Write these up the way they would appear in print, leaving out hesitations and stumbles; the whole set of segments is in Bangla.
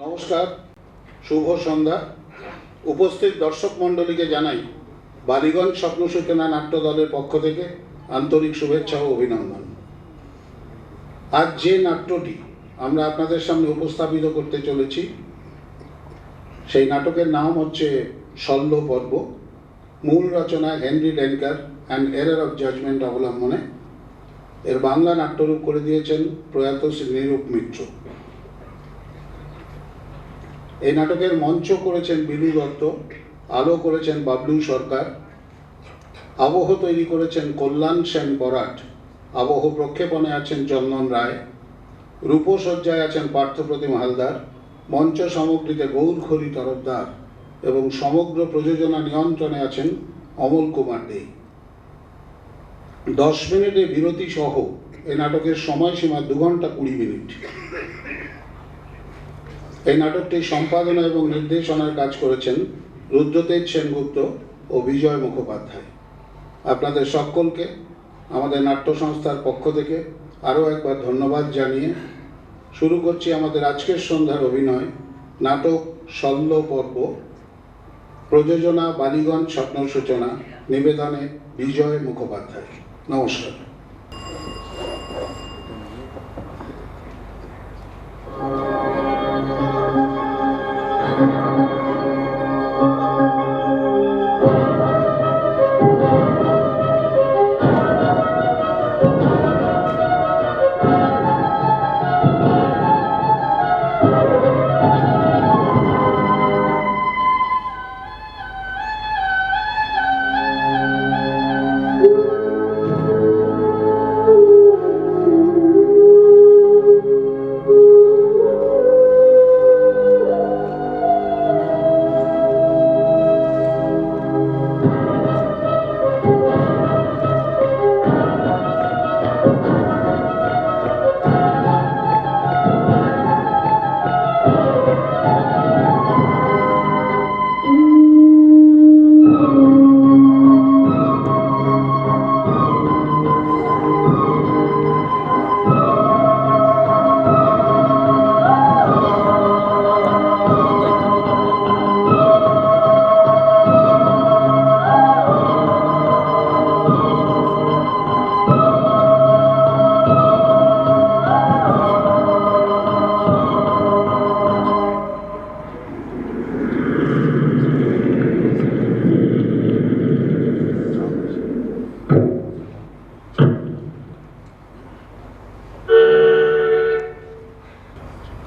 নমস্কার, শুভ সন্ধ্যা। উপস্থিত দর্শক মণ্ডলীকে জানাই বালিগঞ্জ স্বপ্ন সূচনা নাট্য দলের পক্ষ থেকে আন্তরিক শুভেচ্ছা ও অভিনন্দন। আজ যে নাট্যটি আমরা আপনাদের সামনে উপস্থাপিত করতে চলেছি সেই নাটকের নাম হচ্ছে শল্য পর্ব। মূল রচনা Henry Denker an error of judgement অবলম্বনে। এর বাংলা নাট্যরূপ করে দিয়েছেন প্রয়াত শ্রী নিরূপ মিত্র। এই নাটকের মঞ্চ করেছেন বিলু দত্ত, আলো করেছেন বাবলু সরকার, আবহ তৈরি করেছেন কল্যাণ সেন বরাট, আবহ প্রক্ষেপণে আছেন চন্দন রায়, রূপসজ্জায় আছেন পার্থপ্রতিম হালদার, মঞ্চ সামগ্রীতে গৌরখড়ি তরফদার এবং সমগ্র প্রযোজনা নিয়ন্ত্রণে আছেন অমল কুমার দে। 10 মিনিটে বিরতি সহ এই নাটকের সময়সীমা 2 ঘন্টা 20 মিনিট। এই নাটকটি সম্পাদনা এবং নির্দেশনার কাজ করেছেন রুদ্রতেজ সেনগুপ্ত ও বিজয় মুখোপাধ্যায়। আপনাদের সকলকে আমাদের নাট্য সংস্থার পক্ষ থেকে আরও একবার ধন্যবাদ জানিয়ে শুরু করছি আমাদের আজকের সন্ধ্যার অভিনয় নাটক শল্য পর্ব। প্রযোজনা বালিগঞ্জ স্বপ্ন সূচনা, নিবেদনে বিজয় মুখোপাধ্যায়। নমস্কার।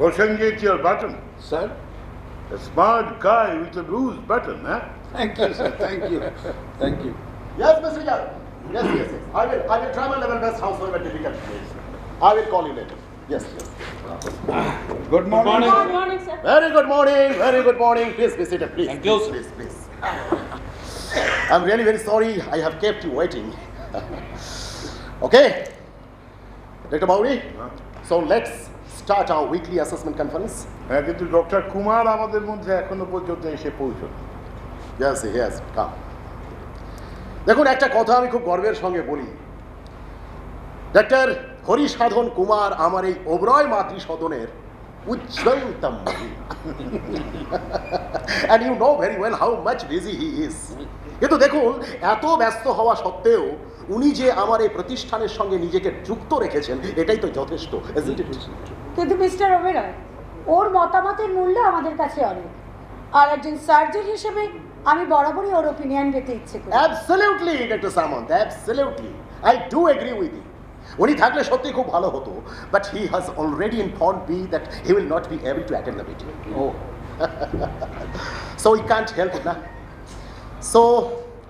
Prosenjit your button. Sir? A smart guy with a loose button, huh? Thank you, sir. Thank you. Thank you. Yes, Mr. Yadav. Yes. I will try my level best, however difficult it is. I will call you later. Yes. Good morning. Good morning, sir. Very good morning. Very good morning. Please be seated, please. Thank you, sir. Please. I'm really very sorry I have kept you waiting. Okay. Dr. Bauri, so let's start our weekly assessment conference. হ্যাঁ, কিন্তু ডক্টর কুমার আমাদের মধ্যে এখনো পর্যন্ত এসে পৌঁছল। Yes, come. দেখুন, একটা কথা আমি খুব গর্বের সঙ্গে বলি। ডক্টর হরিসাধন কুমার আমার এই ওবরয় মাতৃ সদনের উজ্জ্বলতম and you know very well how much busy he is. কিন্তু দেখুন, এত ব্যস্ত হওয়া সত্ত্বেও উনি যে আমার এই প্রতিষ্ঠানের সঙ্গে নিজেকে যুক্ত রেখেছেন, এটাই তো যথেষ্ট, isn't it? কিন্তু মিস্টার ওবেরয়, ওর মতামতের মূল্য আমাদের কাছে অনেক। আর একজন সার্জন হিসেবে আমি বরাবরই ওর ওপিনিয়ন পেতে ইচ্ছে করি। Absolutely, Dr. Samant, absolutely. I do agree with you. উনি থাকলে সত্যি খুব ভালো হতো, but he has already informed me that he will not be able to attend the meeting. Oh. So he can't help না। So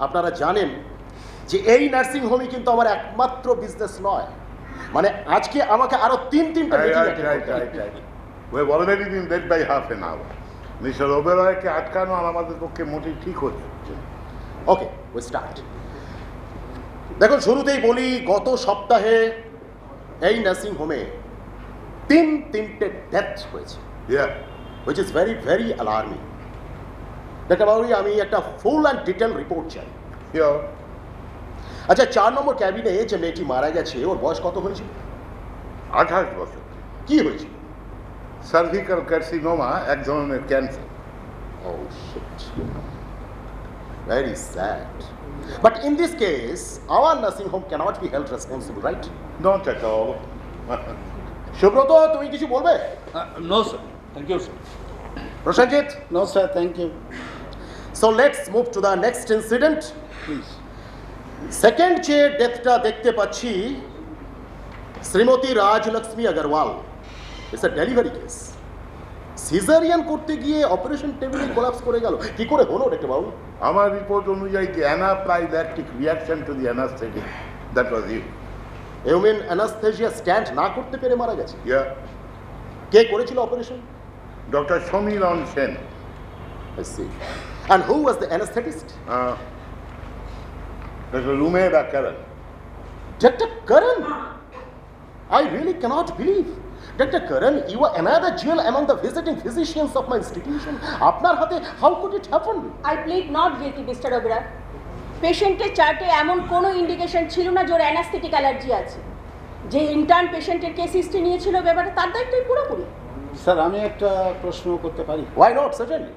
আপনারা জানেন যে এই নার্সিং হোমই কিন্তু আমার একমাত্র বিজনেস নয়। মানে আজকে আমাকে আরো তিনটা meeting Right. We have already been late by half an hour. Mister ওবেরয়কে আটকানো আর আমাদের পক্ষে মোটেই ঠিক হচ্ছে। Okay, we start. দেখুন, শুরুতেই বলি, গত সপ্তাহে এই নার্সিং হোমে তিনটে ডেথ হয়েছে, Yeah. which is very, very alarming. Doctor Bauri, আমি একটা ফুল অ্যান্ড ডিটেল রিপোর্ট চাই। Yeah. আচ্ছা, 4 নম্বর ক্যাবিনে যে মেয়েটি মারা গেছে, ওর বয়স কত হয়েছিল? 28 বছর। কি হয়েছিল? সার্ভিক্যাল কার্সিনোমা এক ধরনের cancer. Oh shit. Very sad. But in this case, our nursing home cannot be held responsible, right? Not at all. Subrata, তুমি কিছু বলবে? No, sir. Thank you, sir. Prosenjit? No sir, thank you. So let's move to the next incident. Please. Second যে ডেথটা দেখতে পাচ্ছি Shrimati Rajlakshmi Agarwal, it's a delivery case. Caesarean করতে গিয়ে অপারেশন টেবিলে কোলাপস করে গেল, কি করে হলো ডাক্তারবাবু? আমার রিপোর্ট অনুযায়ী the anaphylactic reaction to the anesthetic, that was you. You mean anaesthesia stand না করতে পেরে মারা গেছে? Yeah. কে করেছিল operation? Dr. Shomiran Sen. I see. And who was the anesthetist? Dr. Rumeda Karan. Dr. Karan? I really cannot believe. Dr. Karan, you are another jewel among the visiting physicians of my institution. আপনার হাতে, how could it happen? I plead not guilty mister Oberoi. পেশেন্টের চার্টে এমন কোনো ইন্ডিকেশন ছিল না যে ওর অ্যানাস্থেটিক অ্যালার্জি আছে। যে ইন্টার্ন পেশেন্টের কেস হিস্ট্রি নিয়েছিল ব্যাপারে তার দায়িত্বই পুরোপুরি। স্যার, আমি একটা প্রশ্ন করতে পারি? Why not, certainly.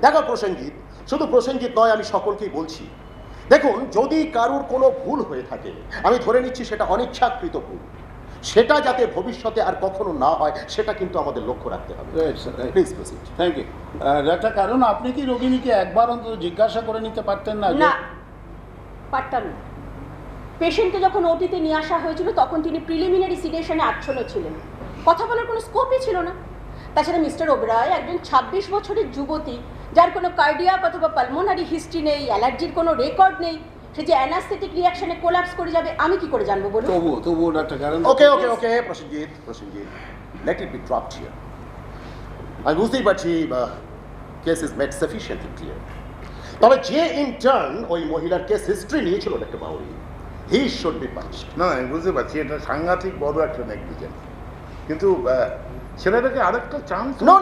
দেখো প্রসেনজিৎ, শুধু প্রসেনজিৎ নয়, আমি সকলকেই বলছি, দেখুন যদি কারোর কোনো ভুল হয়ে থাকে, আমি ধরে নিচ্ছি সেটা অনিচ্ছাকৃত ভুল, সেটা যাতে ভবিষ্যতে আর কখনো না হয় সেটা কিন্তু আমাদের লক্ষ্য রাখতে হবে। Right sir, right. Please proceed. Thank you. একটা কারণ, আপনি কি রোগিণীকে একবার অন্তত জিজ্ঞাসা করে নিতে পারতেন না? না, পারতাম না। পেশেন্টকে যখন ওটিতে নিয়ে আসা হয়েছিল তখন তিনি প্রিলিমিনারি সিডেশনে আচ্ছন্ন ছিলেন, কথা বলার কোনো স্কোপই ছিল না। তাছাড়া মিস্টার ওবেরয় একজন 26 বছরের যুবতী, যার কোনো কার্ডিয়াক অথবা পালমোনারি হিস্ট্রি নেই, অ্যালার্জির কোনো রেকর্ড নেই, সে যে অ্যানাস্থেটিক রিয়াকশনে কোলাপস করে যাবে আমি কি করে জানবো বলুন? তবুও ডাক্তার কারণ। Okay, Prosenjit, let it be dropped here. আমি বুঝতেই পারছি case is made sufficiently clear. তবে যে ইন্টার্ন ওই মহিলার কেস হিস্ট্রি নিয়েছিল ডাক্তার Bauri, he should be punished. না, আমি বুঝতে পারছি এটা সাংঘাতিক বড় একটা নেগলিজেন্স, কিন্তু ছেলেটাকে আরেকটা chance. No,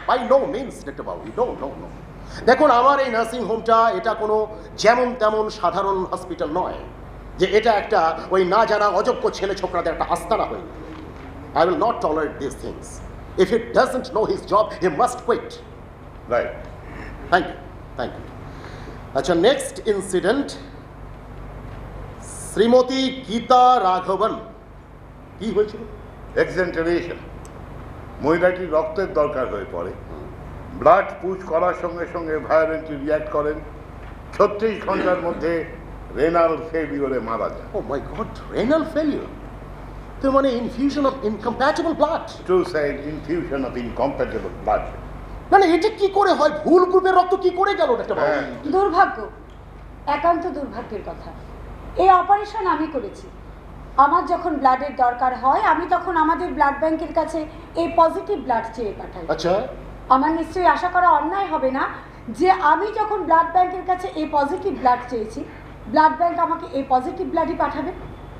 by no means doctor Bauri, no. দেখুন, আমার এই নার্সিং হোমটা এটা কোনো যেমন তেমন সাধারণ হসপিটাল নয় যে এটা একটা ওই না জানা অযোগ্য ছেলে ছোকরাদের একটা আস্তানা হয়ে গেল। I will not tolerate this things. If he doesn't know his job, he must quit. Right. Thank you. আচ্ছা, নেক্সট ইনসিডেন্ট, শ্রীমতী গীতা রাঘবন, কি হয়েছিল? এক্সেন্টারেশন। মহিলাটির রক্তের দরকার হয়ে পড়ে, ব্লাড পুশ করার সঙ্গে সঙ্গে ভায়োলেন্টলি রিয়াক্ট করেন, 36 ঘন্টার মধ্যে রেনাল ফেলিওরে মারা যায়। Oh my God, renal failure? তো মানে infusion of incompatible blood? Two side infusion of incompatible blood. মানে এটা কি করে হয়? ভুল গ্রুপের রক্ত কি করে গেল ডাক্তার বাবু? দুর্ভাগ্য, একান্ত দুর্ভাগ্যের কথা। এই অপারেশন আমি করেছি। আমার যখন ব্লাডের দরকার হয় আমি তখন আমাদের ব্লাড ব্যাংকের কাছে এই পজিটিভ ব্লাড চেয়ে পাঠাই। আচ্ছা, আমার নিশ্চয়ই আশা করা অন্যায় হবে না যে আমি যখন ব্লাড ব্যাংকের কাছে এই পজিটিভ ব্লাড চেয়েছি, ব্লাড ব্যাংক আমাকে এই পজিটিভ ব্লাডই পাঠাবে।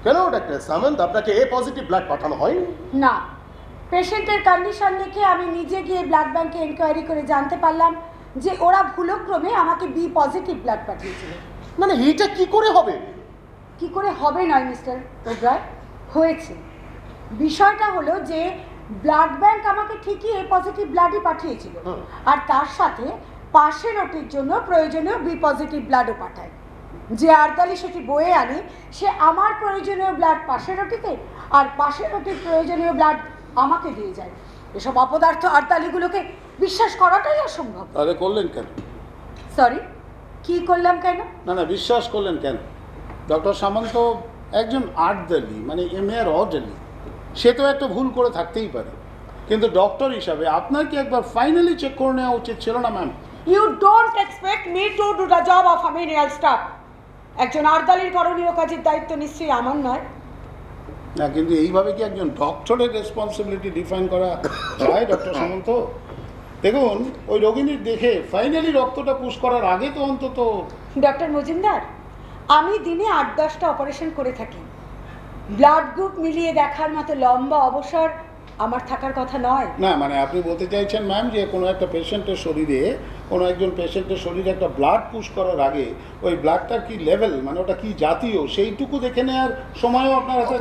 কেন ডাক্তার সামন্ত, আপনাকে এ পজিটিভ ব্লাড পাঠানো হয়নি? না, পেশেন্টের কন্ডিশন দেখে আমি নিজে গিয়ে ব্লাড ব্যাংকে এনকোয়ারি করে জানতে পারলাম যে ওরা ভুলক্রমে আমাকে বি পজিটিভ ব্লাড পাঠিয়েছিল। মানে এটা কি করে হবে? কি করে হবে নয় মিস্টার ওবেরয়, হয়েছে। বিষয়টা হলো যে ব্লাড ব্যাংক আমাকে ঠিকই এ পজিটিভ ব্লাডই পাঠিয়েছিল, আর তার সাথে পাশের ওটির জন্য প্রয়োজনীয় বি পজিটিভ ব্লাডও পাঠায়। যে আর্দালি সেটি বয়ে আনে সে আমার প্রয়োজনীয় ব্লাড পাশের ওটিতে আর পাশের ওটির প্রয়োজনীয় ব্লাড আমাকে দিয়ে যায়। এসব অপদার্থ আর্দালিগুলোকে বিশ্বাস করাটাই অসম্ভব। আরে করলেন কেন? সরি, কি করলাম কেন? না, বিশ্বাস করলেন কেন? ডক্টর সামন্ত একজন আর্টদালি, মানে এমএর অডালি, সে তো একটা ভুল করে থাকতেই পারে, কিন্তু ডক্টর হিসাবে আপনার কি একবার ফাইনালি চেক করে নেওয়া উচিত ছিল না ma'am? You don't expect me to do the job of a menial staff. একজন আর্দালির করণীয় কাজের দায়িত্ব নিশ্চয়ই আমার নয়। না, কিন্তু এইভাবে কি একজন ডক্টরের রেসপন্সিবিলিটি ডিফাইন করা যায় ডক্টর সামন্ত? দেখুন, ওই রোগিণীর দেখে ফাইনালি রক্তটা পুশ করার আগে তো অন্তত। ডক্টর মজুমদার, আমি দিনে 8-10টা অপারেশন করে থাকি। ব্লাড গ্রুপ মিলিয়ে দেখার মতো লম্বা অবসর আমার থাকার কথা নয়। না, মানে আপনি বলতে চাইছেন ম্যাম যে কোনো একটা পেশেন্টের শরীরে, কোনো একজন পেশেন্টের শরীরে একটা ব্লাড পুশ করার আগে ওই ব্লাডটার কি লেভেল, মানে ওটা কি জাতীয়, সেইটুকু দেখে নেওয়ার সময়ও আপনার হাতে।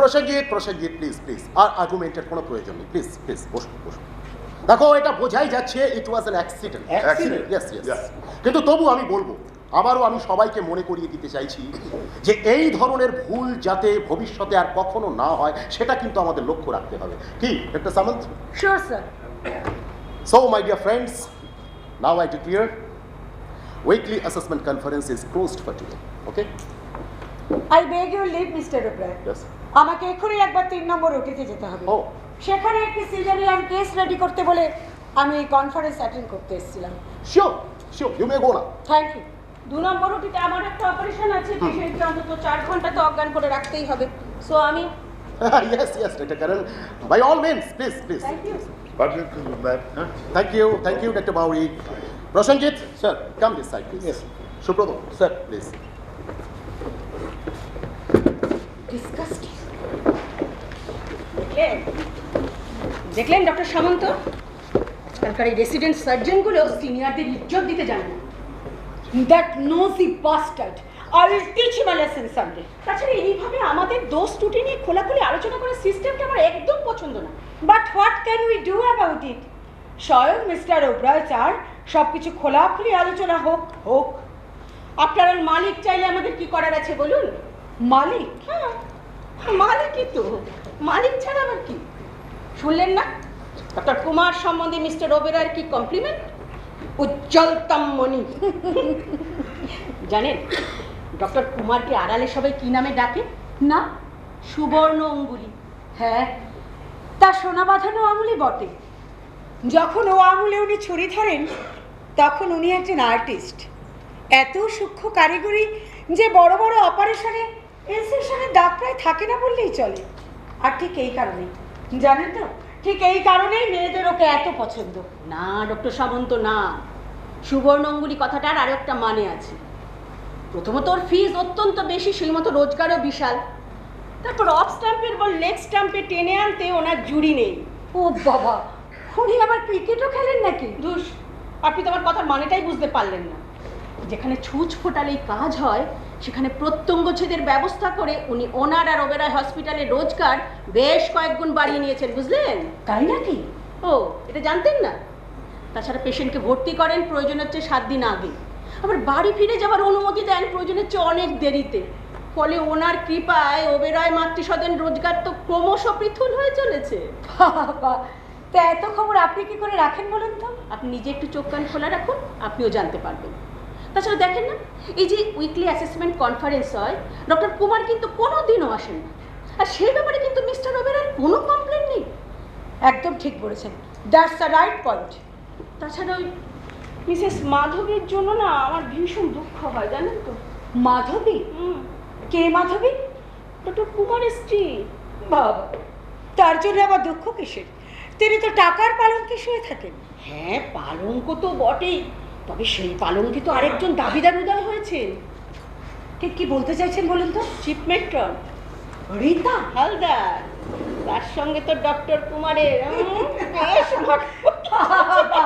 প্রসেনজিৎ, প্লিজ, আর আর্গুমেন্টের কোনো প্রয়োজন নেই। প্লিজ বসুন। দেখো এটা বোঝাই যাচ্ছে it was an accident. Accident? Yes yes. Yeah. কিন্তু তবু আমি বলবো, আবারও আমি সবাইকে মনে করিয়ে দিতে চাইছি যে এই ধরনের ভুল যাতে ভবিষ্যতে আর কখনো না হয় সেটা কিন্তু আমাদের লক্ষ্য রাখতে হবে। কি doctor Samanta? Sure sir. So, my dear friends, now I declare weekly assessment conference is closed for today. Okay? I beg your leave mister Oberoi. Yes. আমাকে এখনই একবার 3 নম্বর ওটিতে যেতে হবে। Oh, সেখানে একটি সিজারিয়ান কেস রেডি করতে বলে আমি এই কনফারেন্স অ্যাটেন্ড করতে এসেছিলাম। sure, sure. You may go now. Thank you. 2 নম্বর ওটিতে আমার একটা অপারেশন আছে, পেশেন্টকে অন্তত 4 ঘন্টা তো অজ্ঞান করে রাখতেই হবে। সো আমি Yes, yes, Dr. Karan. By all means, please, please. Thank you. Permission to do that, huh? Thank you, Dr. Bauri. Prosenjit, Sir. come this side, please. Yes. Subrata, Sir. please. Disgusting. দেখলেন ডক্টর সামন্ত, আজকালকার এই রেসিডেন্ট সার্জনগুলো সিনিয়রদের ইজ্জত দিতে জানে না। That nosy bastard, I will teach him a lesson someday. তাছাড়া এইভাবে আমাদের দোষ ত্রুটি নিয়ে খোলাখুলি আলোচনা করার সিস্টেমটা আমার একদম পছন্দ না। But what can we do about it? স্বয়ং মিস্টার ওব্রায় চার সব কিছু খোলাখুলি আলোচনা হোক হোক। আপনার মালিক চাইলে আমাদের কি করার আছে বলুন? মালিক? হ্যাঁ, মালিকই তো, মালিক ছাড়া আবার কি? শুনলেন না ডক্টর কুমার সম্বন্ধে মিস্টার ওবেরয়ের কি কমপ্লিমেন্ট? উজ্জ্বলতম মণি। জানেন ডক্টর কুমারকে আড়ালে সবাই কি নামে ডাকে? না। সুবর্ণ অঙ্গুলি। হ্যাঁ, তা সোনা বাঁধানো আঙুলি বটে। যখন ও আঙুলে উনি ছুরি ধরেন তখন উনি একজন আর্টিস্ট। এত সূক্ষ্ম কারিগরি যে বড় বড় অপারেশনে ইনসেকশনে দাগ প্রায় থাকে না বললেই চলে। আর ঠিক এই কারণেই, জানেন তো, ঠিক এই কারণেই মেয়েদের ওকে এত পছন্দ। না ডক্টর সামন্ত না, সুবর্ণ অঙ্গুলি কথাটার আরও একটা মানে আছে। প্রথমত ওর ফিজ অত্যন্ত বেশি, সেই মতো রোজগারও বিশাল। তারপর অফ স্ট্যাম্পের বল লেগ স্ট্যাম্পে টেনে আনতে ওনার জুড়ি নেই। ও বাবা, উনি আবার ক্রিকেটও খেলেন নাকি? ধুস, আপনি তো আমার কথার মানেটাই বুঝতে পারলেন না। যেখানে ছুঁচ ফোটালেই কাজ হয় সেখানে প্রত্যঙ্গচ্ছেদের ব্যবস্থা করে উনি ওনার আর ওবেরয় হসপিটালের রোজগার বেশ কয়েক গুণ বাড়িয়ে নিয়েছেন, বুঝলেন? তাই নাকি? ও, এটা জানতেন না? তাছাড়া পেশেন্টকে ভর্তি করেন প্রয়োজনের চেয়ে 7 দিন আগে, আবার বাড়ি ফিরে যাওয়ার অনুমতি দেন প্রয়োজনের চেয়ে অনেক দেরিতে। ফলে ওনার কৃপায় ওবেরয় মাতৃসদন রোজগার তো ক্রমশ পৃথুল হয়ে চলেছে। বাবা, তা এত খবর আপনি কি করে রাখেন বলুন তো? আপনি নিজে একটু চোখ কান খোলা রাখুন, আপনিও জানতে পারবেন। তাছাড়া দেখেন না, এই যে উইকলি অ্যাসেসমেন্ট কনফারেন্স হয়, ডক্টর কুমার কিন্তু কোনো দিনও আসেন না। আর সেই ব্যাপারে কিন্তু মিস্টার ওবেরয়ের কোনো কমপ্লেন নেই। একদম ঠিক বলেছেন, দ্যাটস দ্য রাইট পয়েন্ট। তাছাড়া ওই মিসেস মাধবীর জন্য না আমার ভীষণ দুঃখ হয়, জানেন তো? মাধবী? কে মাধবী? ডক্টর কুমারের স্ত্রী। বাবা, তার জন্য আবার দুঃখ কিসের? তিনি তো টাকার পালঙ্কে শুয়ে থাকেন। হ্যাঁ, পালঙ্ক তো বটেই, তবে সেই পালঙ্কে তো আরেকজন দাবিদার উদয় হয়েছেন। ঠিক কি বলতে চাইছেন বলুন তো? চিফ মেট্রন রীতা হালদার, তার সঙ্গে তো ডক্টর কুমারের বেশ বাবা,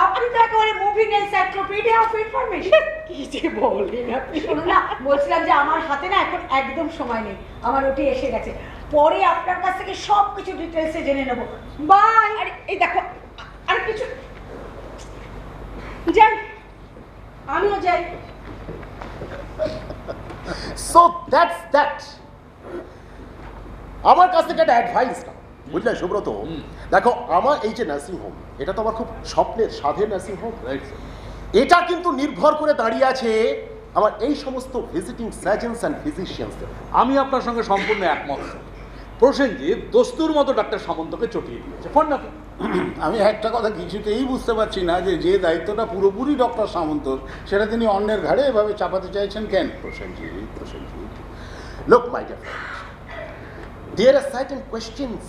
আপনি তো একেবারে মুভিং এনসাইক্লোপিডিয়া অফ ইনফরমেশন। কি যে বলেন আপনি। শুনুন না, বলছিলাম যে আমার হাতে না এখন একদম সময় নেই, আমার ওটি এসে গেছে। পরে আপনার কাছ থেকে সব কিছু ডিটেলসে জেনে নেব। বাই। আরে এই দেখো, আর কিছু যাই, আমিও যাই। So that's that. আমার কাছ থেকে একটা অ্যাডভাইস না, বুঝলেন সুব্রত? দেখো, আমার এই যে নার্সিং হোম, এটা তো আমার খুব স্বপ্নের সাধের নার্সিং হোম। Right sir. এটা কিন্তু নির্ভর করে দাঁড়িয়ে আছে আমার এই সমস্ত ভিজিটিং সার্জনস অ্যান্ড ফিজিশিয়ানসদের। আমি আপনার সঙ্গে সম্পূর্ণ একমত স্যার। প্রসেনজিৎ দস্তুর মতো ডাক্তার সামন্তকে চটিয়ে দিয়েছে, ফোন না। আমি একটা কথা কিছুতেই বুঝতে পারছি না যে দায়িত্বটা পুরোপুরি ডক্টর সামন্তর, সেটা তিনি অন্যের ঘাড়ে এভাবে চাপাতে চাইছেন কেন? Prosenjit. Look, my dear friend, there are certain questions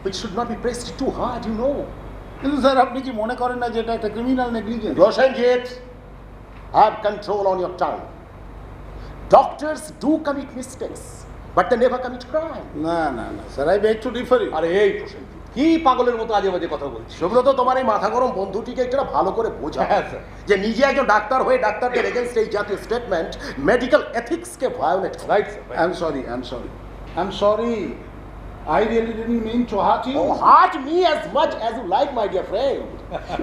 which should not be pressed too hard, you know. কিন্তু স্যার, আপনি কি মনে করেন না যে এটা একটা criminal negligence? Prosenjit, have control on your tongue. Doctors do commit mistakes, but they never commit crime. না না না sir, I beg to differ you. আরে এই প্রসেনজিৎ, কি পাগলের মতো আজে বাজে কথা বলছি। সুব্রত, তোমার এই মাথা গরম বন্ধুটিকে একটা ভালো করে বোঝা, হ্যাঁ, স্যার। যে নিজে একজন ডাক্তার হয়ে ডাক্তারদের এগেনস্ট এই জাতীয় স্টেটমেন্ট মেডিকেল এথিক্সকে violate. Right sir. I am sorry. I really didn't mean to hurt you. Oh, hurt me as much as you like, my dear friend.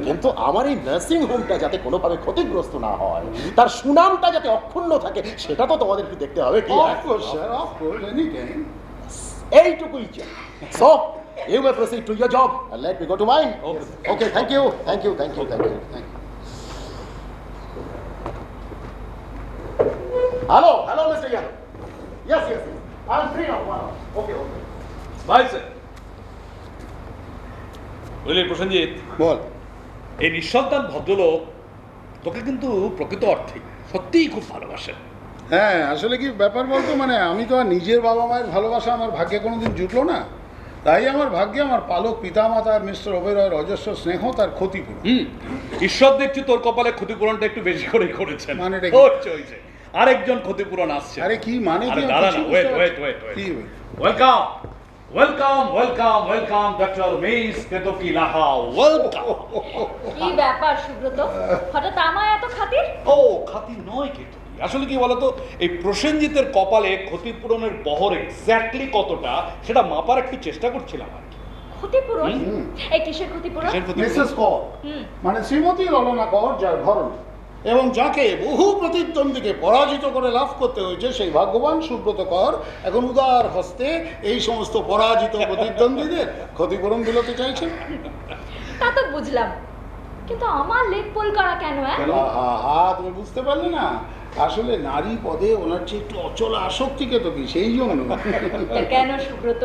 কিন্তু আমার এই নার্সিং হোমটা যাতে কোনোভাবে ক্ষতিগ্রস্ত না হয়, তার সুনামটা যাতে অক্ষুণ্ণ থাকে, সেটা তো তোমাদের একটু দেখতে হবে কি? Of course, sir, of course, anytime. এইটুকুই চাই। So, you may proceed to your job and let me go to mine. Okay, thank you. Hello, Mr. Yadav. Yes. I'm free now. Okay. ভাই স্যার, বুঝলি প্রসেনজিৎ, বল। এই নিঃসন্তান ভদ্রলোক তোকে কিন্তু প্রকৃত অর্থে সত্যিই খুব ভালোবাসেন। হ্যাঁ, আসলে কি ব্যাপার বলতো, মানে আমি তো আর নিজের বাবা মায়ের ভালোবাসা আমার ভাগ্যে কোনোদিন জুটলো না, তাই আমার ভাগ্যে আমার পালক পিতামাতা আর মিস্টার ওবেরয়ের অজস্র স্নেহ তার ক্ষতিপূরণ। ঈশ্বর দেখছি তোর কপালে ক্ষতিপূরণটা একটু বেশি করেই করেছেন। মানেটা কি? হয়েছে আরেকজন ক্ষতিপূরণ আসছে। আরে কি মানে কি? আরে দাঁড়া না, ওয়েট। কি? ওয়েলকাম ডক্টর মিস কেতকী লাহা, ওয়েলকাম। কি ব্যাপার সুব্রত, হঠাৎ আমায় এত খাতির? ও খাতির নয় কেতকী, আসলে কি বলতো, এই প্রসেনজিতের কপালে ক্ষতিপূরণের বহর এক্স্যাক্টলি কতটা সেটা মাপার একটু চেষ্টা করছিলাম আর কি। ক্ষতিপূরণ? এই কিসের ক্ষতিপূরণ? মিসেস কর, মানে শ্রীমতী ললনা কর, যার ঘরণ এবং যাকে বহু প্রতিদ্বন্দ্বীকে পরাজিত করে লাভ করতে হয়েছে, সেই ভাগ্যবান সুব্রত কর এখন উদার হস্তে এই সমস্ত পরাজিত প্রতিদ্বন্দ্বীদের ক্ষতিপূরণ দিতে চাইছেন। তা তো বুঝলাম, কিন্তু আমার লেগ পোল করা কেন? তুমি বুঝতে পারলে না? আসলে নারী পদে ওনার চেয়ে একটু অচল আসক্তিকে তো কি, সেই জন্য। কেন সুব্রত,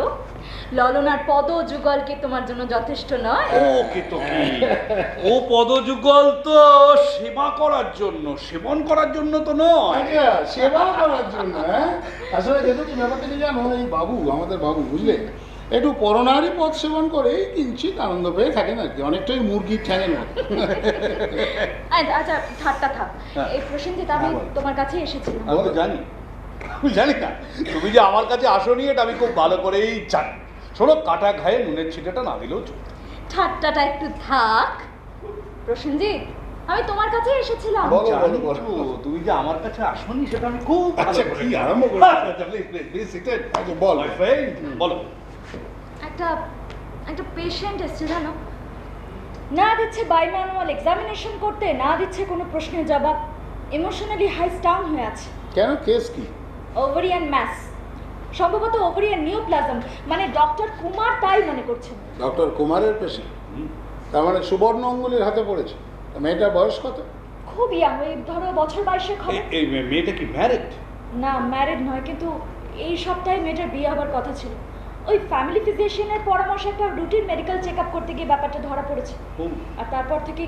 ললনার পদ যুগল কি তোমার জন্য যথেষ্ট নয়? ও কেতকী, ও পদযুগল তো সেবা করার জন্য, সেবন করার জন্য তো নয়। আচ্ছা, সেবা করার জন্য। হ্যাঁ, আসলে যেহেতু কি ব্যাপারটা কি জানো, এই বাবু, আমাদের বাবু, বুঝলে, একটু পরনারী পদ সেবন করে কিঞ্চিত আনন্দ পেয়ে থাকেন আর কি, অনেকটাই মুরগির ঠ্যাঙের মতো। আচ্ছা ঠাট্টা থাক। এই প্রসেনজিৎ, আমি তোমার কাছে এসেছিলাম। আমি তো জানি না তুমি যে আমার কাছে আসনি, এটা আমি খুব ভালো করেই জানি। শোনো, কাটা ঘায়ে নুনের ছিটাটা না দিলেও চলবে। ঠাট্টাটা একটু থাক। প্রসেনজিৎ, আমি তোমার কাছে এসেছিলাম। তুমি যে আমার কাছে আসনি সেটা আমি খুব আচ্ছা, কি আরম্ভ করো? বলো। একটা পেশেন্ট এসছে, জানো, না দিচ্ছে বাইম্যানুয়াল এক্সামিনেশন করতে, না দিচ্ছে কোনো প্রশ্নের জবাব, ইমোশনালি হাই স্টাউন হয়ে আছে। কেন, কেস কি? ওভারিয়ান ম্যাস, সম্ভবত ওভারিয়ান নিউপ্লাজম, মানে ডক্টর কুমার তাই মনে করছেন। ডক্টর কুমারের পেশেন্ট? তার মানে সুবর্ণ অঙ্গুলির হাতে পড়েছে। মেয়েটার বয়স কত? খুব ইয়াং, ওই ধরো বছর 22 হবে। এই মেয়েটা কি ম্যারিড? না, ম্যারিড নয়, কিন্তু এই সপ্তাহে মেয়েটার বিয়ে হবার কথা ছিল। ওই ফ্যামিলি ফিজিশিয়ানের পরামর্শে একটা রুটিন মেডিকেল চেক আপ করতে গিয়ে ব্যাপারটা ধরা পড়েছে, আর তারপর থেকে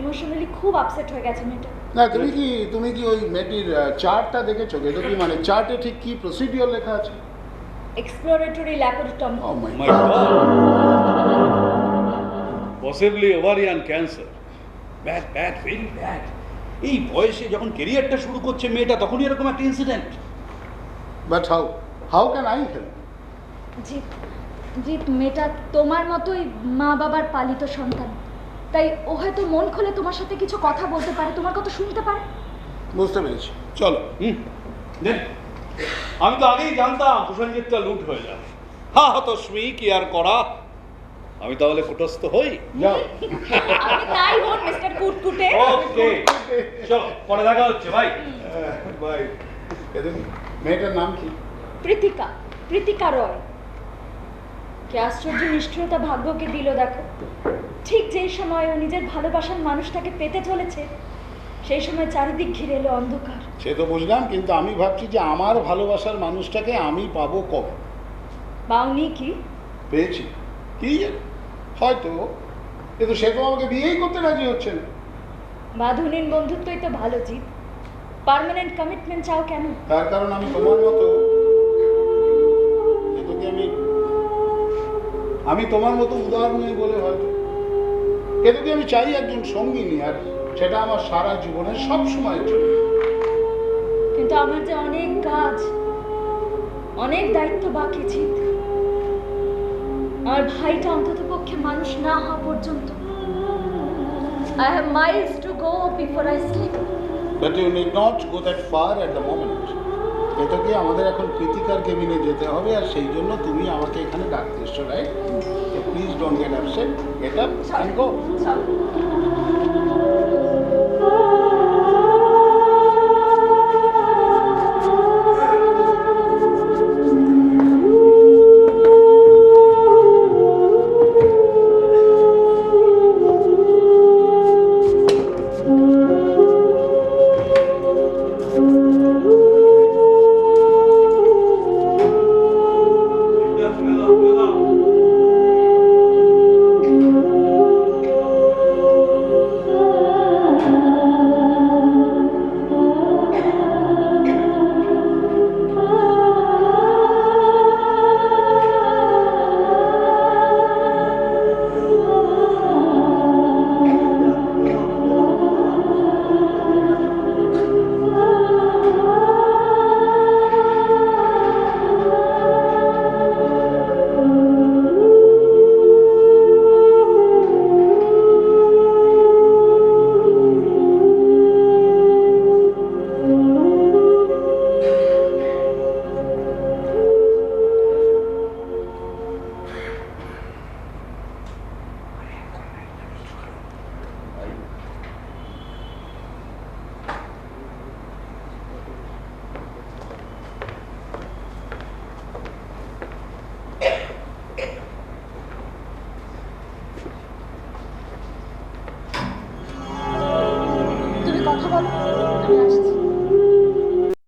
ইমোশনালি খুব আপসেট হয়ে গেছে মেয়েটা। না, তুমি কি ওই মেয়েটির চার্টটা দেখেছো? এটা কি মানে চার্টে ঠিক কি প্রসিডিওর লেখা আছে? Exploratory laparotomy. Oh my My God. Possibly ovarian cancer. Bad, very bad. এই বয়সে যখন ক্যারিয়ারটা শুরু করছে মেয়েটা, তখনই এরকম একটা incident. But how can I help? Jeet, মেয়েটা তোমার মতোই মা বাবার পালিত সন্তান, তাই ও হয়তো মন খুলে তোমার সাথে কিছু কথা বলতে পারে, তোমার কথা শুনতে পারে। বুঝতে পেরেছি, চলো। আমি তো আগেই জানতাম প্রসেনজিৎটা লুট হয়ে যাবে। তস্মি কি আর করা, আমি তাহলে কুটস্থ হই। যাও। আপনি তাই হন মিস্টার কুটকুটে। ওকে, চলো, পরে দেখা হচ্ছে ভাই। বাই। মেয়েটার নাম কি? প্রীতিকা রয়। কি আশ্চর্য নিষ্ঠুরতা ভাগ্যকে দিল দেখো। ঠিক যেই সময় ও নিজের ভালোবাসার মানুষটাকে পেতে চলেছে, সেই সময় চারিদিক ঘিরে এলো অন্ধকার। সে তো বুঝলাম, কিন্তু আমি ভাবছি যে আমার ভালোবাসার মানুষটাকে আমি পাবো কবে? পাওনি কি? পেয়েছি, কি জানি, হয়তো, কিন্তু সে তো আমাকে বিয়েই করতে রাজি হচ্ছে না। বাঁধনহীন বন্ধুত্বই তো ভালো জিৎ, পার্মানেন্ট কমিটমেন্ট চাও কেন? তার কারণ আমি তোমার মতো, আমি তোমার মতো উদার নই বলে হয়তো, কিন্তু আমি চাই একজন সঙ্গিনী, আর সেটা আমার সারা জীবনের সব সময়ের জন্য। কিন্তু আমার যে অনেক কাজ, অনেক দায়িত্ব বাকি জিৎ। আমার ভাইটা অন্তত পক্ষে মানুষ না হওয়া পর্যন্ত। I have miles to go before I sleep. But you need not go that far at the moment. Ketaki আমাদের এখন কৃতিকার কেবিনে যেতে হবে, আর সেই জন্য তুমি আমাকে এখানে ডাকতে এসছো, right? Please don't get upset, get up and go.